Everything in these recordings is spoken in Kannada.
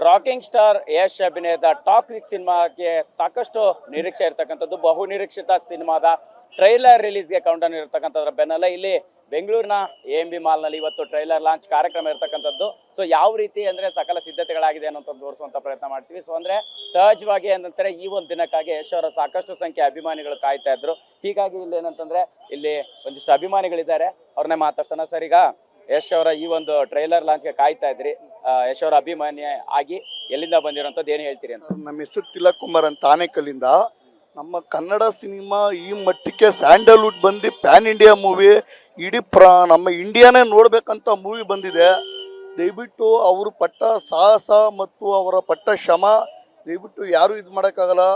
ರಾಕಿಂಗ್ ಸ್ಟಾರ್ ಯಶ್ ಅಭಿನಯದ ಟಾಕ್ಸಿಕ್ ಸಿನಿಮಾಗೆ ಸಾಕಷ್ಟು ನಿರೀಕ್ಷೆ ಇರ್ತಕ್ಕಂಥದ್ದು. ಬಹು ನಿರೀಕ್ಷಿತ ಸಿನಿಮಾದ ಟ್ರೈಲರ್ ರಿಲೀಸ್ಗೆ ಕೌಂಟನ್ ಇರತಕ್ಕಂಥದ್ರ ಬೆನ್ನಲ್ಲೇ ಇಲ್ಲಿ ಬೆಂಗಳೂರಿನ AMB ಮಾಲ್ನಲ್ಲಿ ಇವತ್ತು ಟ್ರೈಲರ್ ಲಾಂಚ್ ಕಾರ್ಯಕ್ರಮ ಇರತಕ್ಕಂಥದ್ದು. ಸೊ ಯಾವ ರೀತಿ ಅಂದ್ರೆ ಸಕಲ ಸಿದ್ಧತೆಗಳಾಗಿದೆ ಅನ್ನೋಂಥದ್ದು ತೋರಿಸುವಂತ ಪ್ರಯತ್ನ ಮಾಡ್ತೀವಿ. ಸೊ ಅಂದ್ರೆ ಸಹಜವಾಗಿ ಏನಂತಾರೆ ಈ ಒಂದು ದಿನಕ್ಕಾಗಿ ಯಶ್ ಅವರ ಸಾಕಷ್ಟು ಸಂಖ್ಯೆ ಅಭಿಮಾನಿಗಳು ಕಾಯ್ತಾ ಇದ್ರು. ಹೀಗಾಗಿ ಇಲ್ಲಿ ಏನಂತಂದ್ರೆ ಇಲ್ಲಿ ಒಂದಿಷ್ಟು ಅಭಿಮಾನಿಗಳಿದ್ದಾರೆ, ಅವ್ರನ್ನೇ ಮಾತಾಡ್ತಾನ. ಸರ್, ಈಗ ಯಶ್ ಅವರ ಈ ಒಂದು ಟ್ರೈಲರ್ ಲಾಂಚ್ಗೆ ಕಾಯ್ತಾ ಇದ್ರಿ, ಯಶ್ ಅವರ ಅಭಿಮಾನಿ ಆಗಿ ಎಲ್ಲಿಂದ ಬಂದಿರೋಂಥದ್ದು ಏನು ಹೇಳ್ತೀರಿ ಅಂತ? ನಮ್ಮ ಹೆಸರು ತಿಲಕ್ ಕುಮಾರ್ ಅಂತ ಆನೇಕಲ್ಲಿಂದ. ನಮ್ಮ ಕನ್ನಡ ಸಿನಿಮಾ ಈ ಮಟ್ಟಕ್ಕೆ ಸ್ಯಾಂಡಲ್ವುಡ್ ಬಂದು ಪ್ಯಾನ್ ಇಂಡಿಯಾ ಮೂವಿ, ಇಡೀ ನಮ್ಮ ಇಂಡಿಯಾನೇ ನೋಡ್ಬೇಕಂತ ಮೂವಿ ಬಂದಿದೆ. ದಯವಿಟ್ಟು ಅವರು ಪಟ್ಟ ಸಾಹಸ ಮತ್ತು ಅವರ ಪಟ್ಟ ಶ್ರಮ ದಯವಿಟ್ಟು ಯಾರು ಇದು ಮಾಡೋಕ್ಕಾಗಲ್ಲ.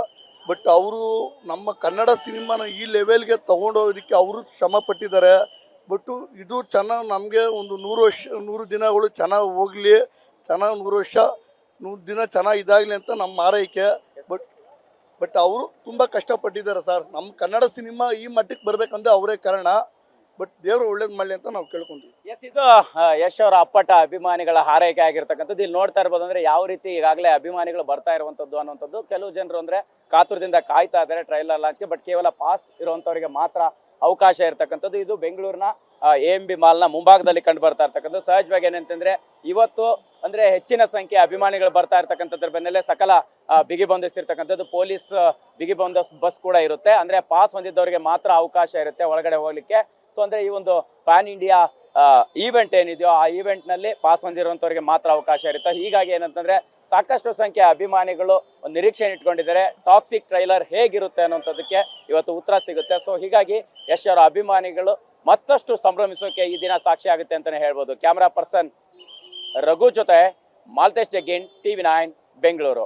ಬಟ್ ಅವರು ನಮ್ಮ ಕನ್ನಡ ಸಿನಿಮಾನ ಈ ಲೆವೆಲ್ಗೆ ತಗೊಂಡೋಗೋದಕ್ಕೆ ಅವರು ಶ್ರಮ ಪಟ್ಟಿದ್ದಾರೆ. ಬಟ್ ಇದು ಚೆನ್ನಾಗಿ ನಮಗೆ ಒಂದು 100 ದಿನಗಳು ಚೆನ್ನಾಗಿ ಹೋಗಲಿ, ಚೆನ್ನಾಗಿ 100 ದಿನ ಚೆನ್ನಾಗಿ ಇದಾಗಲಿ ಅಂತ ನಮ್ಮ ಆರೈಕೆ. ಬಟ್ ಅವರು ತುಂಬ ಕಷ್ಟಪಟ್ಟಿದ್ದಾರೆ ಸರ್. ನಮ್ಮ ಕನ್ನಡ ಸಿನಿಮಾ ಈ ಮಟ್ಟಕ್ಕೆ ಬರ್ಬೇಕಂದ್ರೆ ಅವರೇ ಕಾರಣ. ಬಟ್ ದೇವರು ಒಳ್ಳೇದು ಮಾಡಲಿ ಅಂತ ನಾವು ಕೇಳ್ಕೊಂತೀವಿ. ಇದು ಯಶ್ ಅವರ ಅಪ್ಪಟ ಅಭಿಮಾನಿಗಳ ಹಾರೈಕೆ ಆಗಿರ್ತಕ್ಕಂಥದ್ದು. ಇಲ್ಲಿ ನೋಡ್ತಾ ಇರ್ಬೋದು ಅಂದ್ರೆ ಯಾವ ರೀತಿ ಈಗಾಗಲೇ ಅಭಿಮಾನಿಗಳು ಬರ್ತಾ ಇರುವಂತದ್ದು ಅನ್ನುವಂಥದ್ದು. ಕೆಲವು ಜನರು ಅಂದ್ರೆ ಕಾತುರದಿಂದ ಕಾಯ್ತಾ ಇದ್ದಾರೆ ಟ್ರೈಲರ್ ಲಾಂಚ್ಗೆ. ಬಟ್ ಕೇವಲ ಪಾಸ್ ಇರುವಂತವರಿಗೆ ಮಾತ್ರ ಅವಕಾಶ ಇರ್ತಕ್ಕಂಥದ್ದು. ಇದು ಬೆಂಗಳೂರಿನ AMB ಮಾಲ್ನ ಮುಂಭಾಗದಲ್ಲಿ ಕಂಡು ಬರ್ತಾ ಇರ್ತಕ್ಕಂಥದ್ದು. ಸಹಜವಾಗಿ ಏನಂತಂದ್ರೆ ಇವತ್ತು ಅಂದ್ರೆ ಹೆಚ್ಚಿನ ಸಂಖ್ಯೆ ಅಭಿಮಾನಿಗಳು ಬರ್ತಾ ಇರ್ತಕ್ಕಂಥದ್ರ ಬೆನ್ನಲ್ಲೇ ಸಕಲ ಬಿಗಿ ಬಂಧಿಸ್ತಿರ್ತಕ್ಕಂಥದ್ದು. ಪೊಲೀಸ್ ಬಿಗಿ ಬಂದೋಬಸ್ತ್ ಬಸ್ ಕೂಡ ಇರುತ್ತೆ. ಅಂದ್ರೆ ಪಾಸ್ ಹೊಂದಿದ್ದವರಿಗೆ ಮಾತ್ರ ಅವಕಾಶ ಇರುತ್ತೆ ಒಳಗಡೆ ಹೋಗ್ಲಿಕ್ಕೆ. ಸೊ ಅಂದ್ರೆ ಈ ಒಂದು ಪ್ಯಾನ್ ಇಂಡಿಯಾ ಈವೆಂಟ್ ಏನಿದೆಯೋ ಆ ಈವೆಂಟ್ ನಲ್ಲಿ ಪಾಸ್ ಹೊಂದಿರುವಂತವರಿಗೆ ಮಾತ್ರ ಅವಕಾಶ ಇರುತ್ತೆ. ಹೀಗಾಗಿ ಏನಂತಂದ್ರೆ ಸಾಕಷ್ಟು ಸಂಖ್ಯೆ ಅಭಿಮಾನಿಗಳು ಒಂದು ನಿರೀಕ್ಷೆ ಇಟ್ಕೊಂಡಿದ್ದಾರೆ. ಟಾಕ್ಸಿಕ್ ಟ್ರೈಲರ್ ಹೇಗಿರುತ್ತೆ ಅನ್ನೋಂಥದ್ದಕ್ಕೆ ಇವತ್ತು ಉತ್ತರ ಸಿಗುತ್ತೆ. ಸೊ ಹೀಗಾಗಿ ಯಶ್ ಅವರ ಅಭಿಮಾನಿಗಳು ಮತ್ತಷ್ಟು ಸಂಭ್ರಮಿಸೋಕೆ ಈ ದಿನ ಸಾಕ್ಷಿ ಆಗುತ್ತೆ ಅಂತಾನೆ ಹೇಳ್ಬೋದು. ಕ್ಯಾಮರಾ ಪರ್ಸನ್ ರಘು ಜೊತೆ ಮಾಲ್ತೇಶ್ ಜಗ್ಗಿನ್, TV9 ಬೆಂಗಳೂರು.